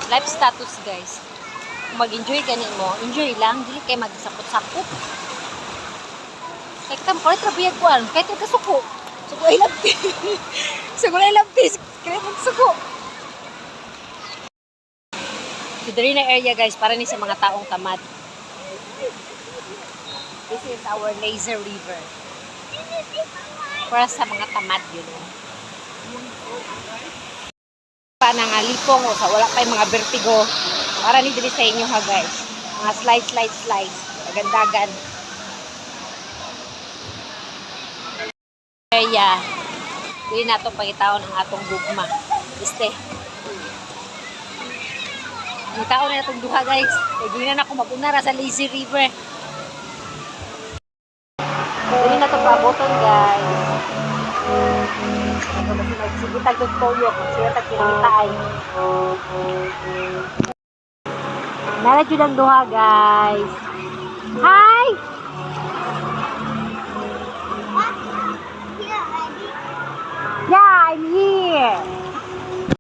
Life status, guys. Kung mag-enjoy ganin mo, enjoy lang. Dili kayo magsakot-sakot. Like, palit rabiyag ko, kahit nagkasuko. Suko ay labtis. Suko ay labtis. Kaya magsuko. So, dali na area, guys, para ni sa mga taong tamad. This is our laser river. Para sa mga tamad, yun. Pa nga lipong o sa wala pa yung mga vertigo. Para ni dili sa inyo ha, guys. Mga slide. Magandagan. Area. Dili na ito pangitaon ang atong gugma. Este. Pangitaon na itong duha, guys. Dili na ako magunara sa lazy river. Dili na ito paaboton, guys. Nagsigitag ng toyo kung siya tagkinamitay. Naradyo ng duha, guys.